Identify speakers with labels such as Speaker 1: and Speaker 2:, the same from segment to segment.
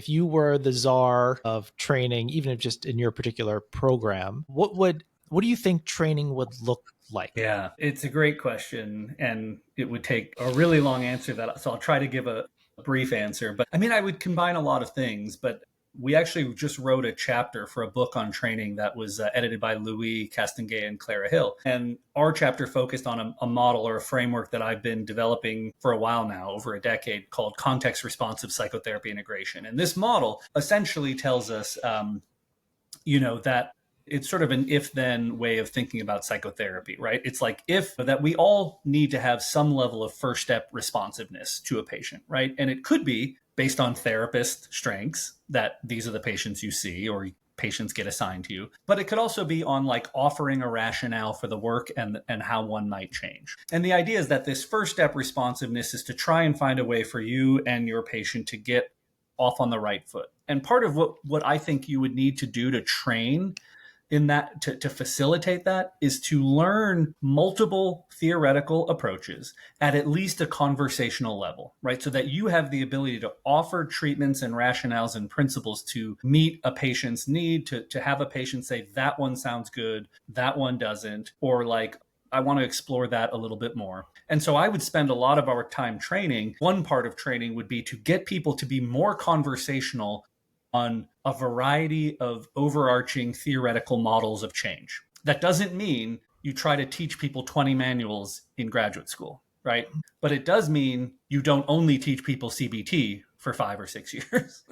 Speaker 1: if you were the czar of training, even if just in your particular program, what do you think training would look like?
Speaker 2: Yeah, it's a great question, and it would take a really long answer that, so I'll try to give a brief answer. But I mean, I would combine a lot of things, but we actually just wrote a chapter for a book on training that was edited by Louis Castonguay and Clara Hill. And our chapter focused on a model or a framework that I've been developing for a while now, over a decade, called context responsive psychotherapy integration. And this model essentially tells us, that it's sort of an if-then way of thinking about psychotherapy, right? It's like that we all need to have some level of first step responsiveness to a patient, right? And it could be based on therapist strengths, that these are the patients you see or patients get assigned to you. But it could also be on like offering a rationale for the work and how one might change. And the idea is that this first step responsiveness is to try and find a way for you and your patient to get off on the right foot. And part of what I think you would need to do to train in that, to facilitate that, is to learn multiple theoretical approaches at least a conversational level, right? So that you have the ability to offer treatments and rationales and principles to meet a patient's need, to have a patient say, that one sounds good, that one doesn't, or like, I want to explore that a little bit more. And so I would spend a lot of our time training. One part of training would be to get people to be more conversational on a variety of overarching theoretical models of change. That doesn't mean you try to teach people 20 manuals in graduate school, right? But it does mean you don't only teach people CBT for 5 or 6 years.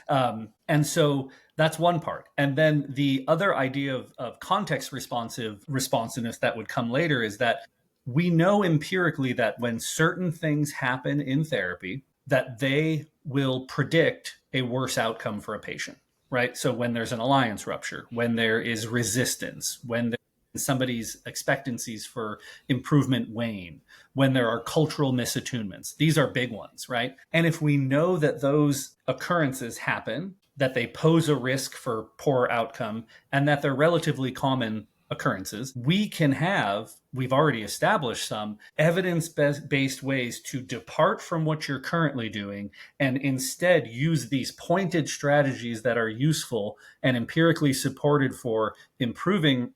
Speaker 2: And so that's one part. And then the other idea of context responsiveness that would come later is that we know empirically that when certain things happen in therapy, that they will predict a worse outcome for a patient, right? So when there's an alliance rupture, when there is resistance, when somebody's expectancies for improvement wane, when there are cultural misattunements, these are big ones, right? And if we know that those occurrences happen, that they pose a risk for poor outcome, and that they're relatively common occurrences, we've already established some evidence-based ways to depart from what you're currently doing and instead use these pointed strategies that are useful and empirically supported for improving,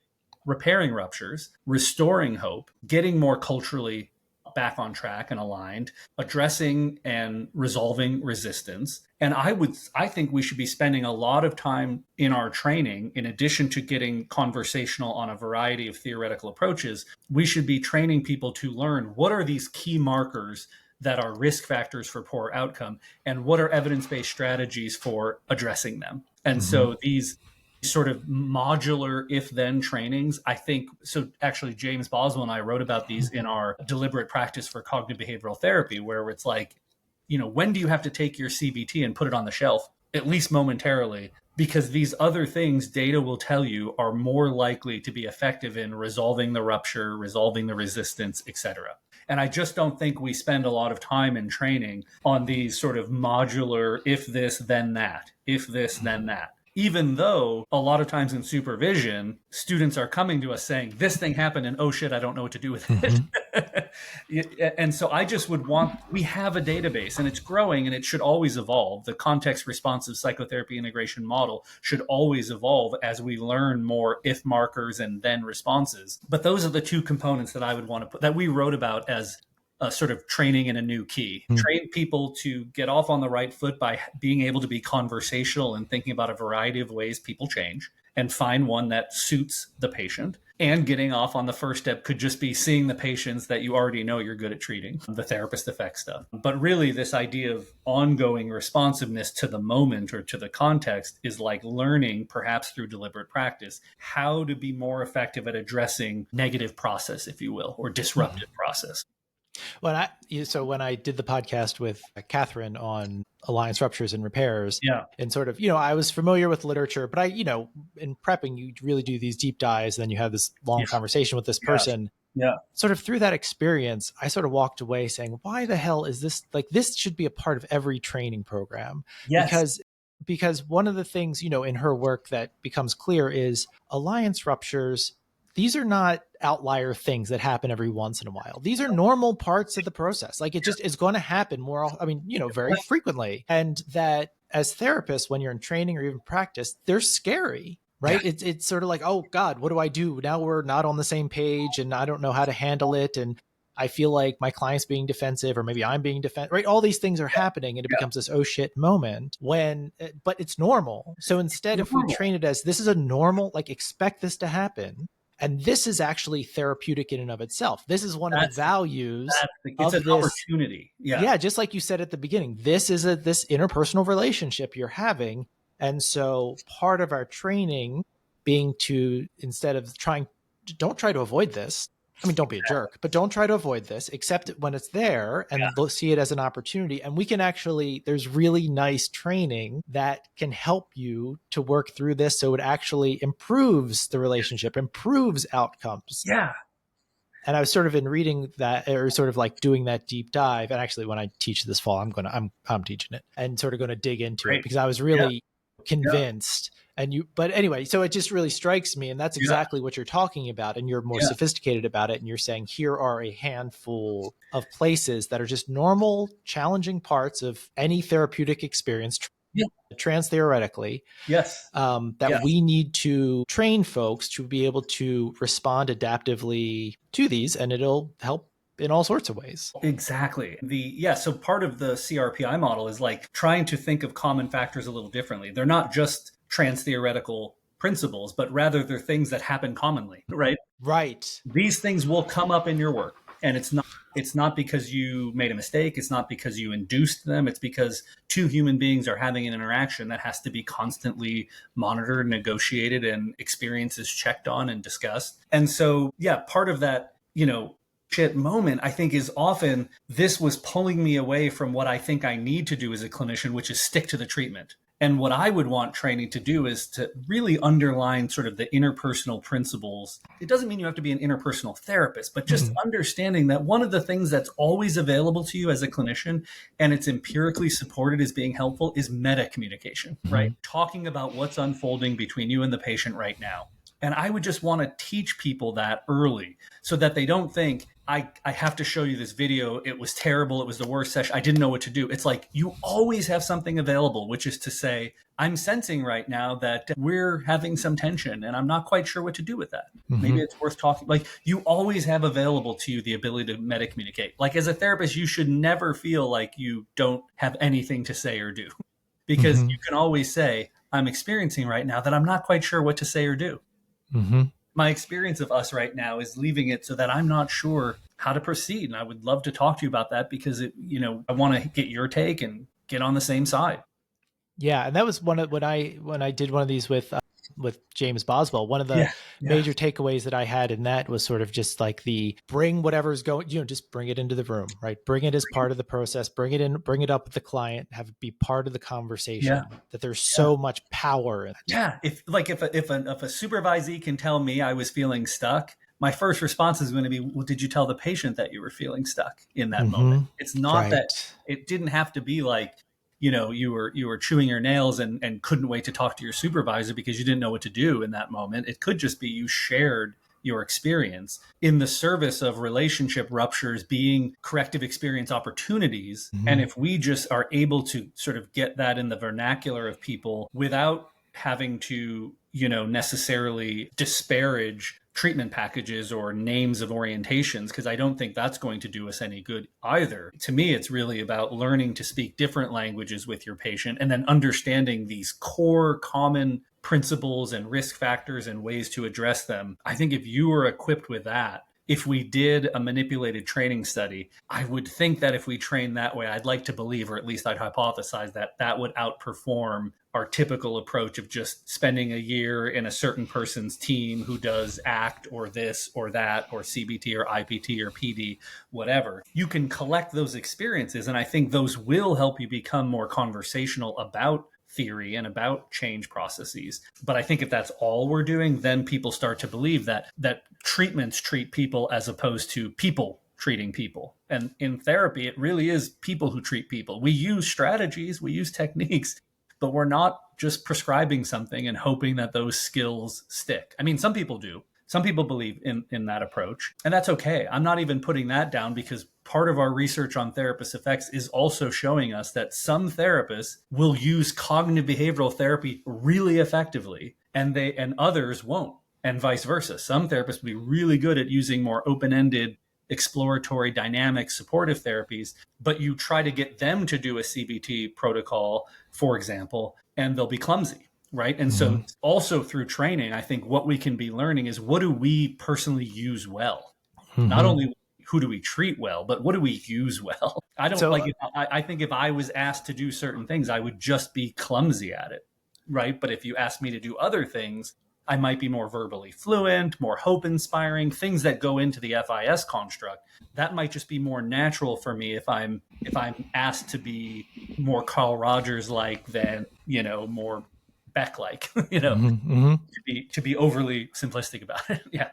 Speaker 2: repairing ruptures, restoring hope, getting more culturally back on track and aligned, addressing and resolving resistance. And I think we should be spending a lot of time in our training, in addition to getting conversational on a variety of theoretical approaches, we should be training people to learn what are these key markers that are risk factors for poor outcome, and what are evidence-based strategies for addressing them. And so these sort of modular if-then trainings, I think, so actually James Boswell and I wrote about these in our deliberate practice for cognitive behavioral therapy, where it's like, when do you have to take your CBT and put it on the shelf, at least momentarily, because these other things data will tell you are more likely to be effective in resolving the rupture, resolving the resistance, etc. And I just don't think we spend a lot of time in training on these sort of modular, if this, then that, if this, then that. Even though a lot of times in supervision, students are coming to us saying, this thing happened and oh shit, I don't know what to do with it. And so I just we have a database and it's growing and it should always evolve. The context responsive psychotherapy integration model should always evolve as we learn more if markers and then responses. But those are the two components that I would want to put, that we wrote about as a sort of training in a new key. Train people to get off on the right foot by being able to be conversational and thinking about a variety of ways people change, and find one that suits the patient. And getting off on the first step could just be seeing the patients that you already know you're good at treating, the therapist effect stuff. But really, this idea of ongoing responsiveness to the moment or to the context is like learning, perhaps through deliberate practice, how to be more effective at addressing negative process, if you will, or disruptive process.
Speaker 1: When I did the podcast with Catherine on alliance ruptures and repairs, and sort of, I was familiar with literature, but in prepping, you really do these deep dives, and then you have this long conversation with this person. Sort of through that experience, I sort of walked away saying, why the hell is this, like, this should be a part of every training program. Because one of the things, in her work that becomes clear is alliance ruptures, these are not outlier things that happen every once in a while. These are normal parts of the process. Like, it just is going to happen very frequently. And as therapists, when you're in training or even practice, they're scary, right?
Speaker 2: Yeah.
Speaker 1: It's sort of like, oh God, what do I do? Now we're not on the same page and I don't know how to handle it. And I feel like my client's being defensive, or maybe I'm being defensive, right? All these things are happening and it becomes this oh shit moment but it's normal. So instead, if we train it as this is a normal, like expect this to happen. And this is actually therapeutic in and of itself. This is one of the values
Speaker 2: it's
Speaker 1: of
Speaker 2: an
Speaker 1: this
Speaker 2: opportunity.
Speaker 1: Yeah, just like you said at the beginning, this is this interpersonal relationship you're having. And so part of our training being to, instead of don't try to avoid this. I mean, don't be a jerk, but don't try to avoid this, accept it when it's there and see it as an opportunity. And we can actually, there's really nice training that can help you to work through this. So it actually improves the relationship, improves outcomes.
Speaker 2: Yeah.
Speaker 1: And I was sort of in reading that, or sort of like doing that deep dive. And actually, when I teach this fall, I'm teaching it and sort of going to dig into it because I was really convinced. But anyway, so it just really strikes me, and that's exactly what you're talking about. And you're more sophisticated about it. And you're saying here are a handful of places that are just normal, challenging parts of any therapeutic experience. Trans theoretically, we need to train folks to be able to respond adaptively to these, and it'll help in all sorts of ways.
Speaker 2: Exactly. So part of the CRPI model is like trying to think of common factors a little differently. They're not just trans theoretical principles, but rather they're things that happen commonly, right?
Speaker 1: Right.
Speaker 2: These things will come up in your work, and it's not because you made a mistake. It's not because you induced them. It's because two human beings are having an interaction that has to be constantly monitored, negotiated, and experiences checked on and discussed. And so, part of that, shit moment, I think, is often this was pulling me away from what I think I need to do as a clinician, which is stick to the treatment. And what I would want training to do is to really underline sort of the interpersonal principles. It doesn't mean you have to be an interpersonal therapist, but just understanding that one of the things that's always available to you as a clinician, and it's empirically supported as being helpful, is meta communication, right? Talking about what's unfolding between you and the patient right now. And I would just want to teach people that early so that they don't think, I have to show you this video. It was terrible. It was the worst session. I didn't know what to do. It's like you always have something available, which is to say, I'm sensing right now that we're having some tension and I'm not quite sure what to do with that. Maybe it's worth talking. Like you always have available to you the ability to meta communicate. Like as a therapist, you should never feel like you don't have anything to say or do because you can always say, I'm experiencing right now that I'm not quite sure what to say or do. My experience of us right now is leaving it so that I'm not sure how to proceed. And I would love to talk to you about that because I want to get your take and get on the same side.
Speaker 1: Yeah. And that was when I did one of these with James Boswell, one of the major takeaways that I had in that was sort of just like bring whatever's going, just bring it into the room, right? Bring it as part of the process, bring it in, bring it up with the client, have it be part of the conversation, that there's so much power in it.
Speaker 2: Yeah. If a supervisee can tell me I was feeling stuck, my first response is going to be, well, did you tell the patient that you were feeling stuck in that moment? It's not that it didn't have to be like, you were chewing your nails and couldn't wait to talk to your supervisor because you didn't know what to do in that moment. It could just be you shared your experience in the service of relationship ruptures being corrective experience opportunities. And if we just are able to sort of get that in the vernacular of people without having to, necessarily disparage treatment packages or names of orientations, because I don't think that's going to do us any good either. To me, it's really about learning to speak different languages with your patient and then understanding these core common principles and risk factors and ways to address them. I think if you were equipped with that, if we did a manipulated training study, I would think that if we train that way, I'd like to believe, or at least I'd hypothesize that would outperform our typical approach of just spending a year in a certain person's team who does ACT or this or that or CBT or IPT or PD, whatever. You can collect those experiences, and I think those will help you become more conversational about theory and about change processes. But I think if that's all we're doing, then people start to believe that treatments treat people as opposed to people treating people. And in therapy, it really is people who treat people. We use strategies, we use techniques, but we're not just prescribing something and hoping that those skills stick. I mean, some people do. Some people believe in that approach, and that's okay. I'm not even putting that down because part of our research on therapist effects is also showing us that some therapists will use cognitive behavioral therapy really effectively, and others won't, and vice versa. Some therapists will be really good at using more open-ended, exploratory, dynamic, supportive therapies, but you try to get them to do a CBT protocol, for example, and they'll be clumsy, right? And so also through training, I think what we can be learning is, what do we personally use well? Not only who do we treat well, but what do we use well? I don't like it. I think if I was asked to do certain things, I would just be clumsy at it, right? But if you ask me to do other things, I might be more verbally fluent, more hope inspiring, things that go into the FIS construct. That might just be more natural for me if I'm asked to be more Carl Rogers like than, more Beck like, to be overly simplistic about it. Yeah.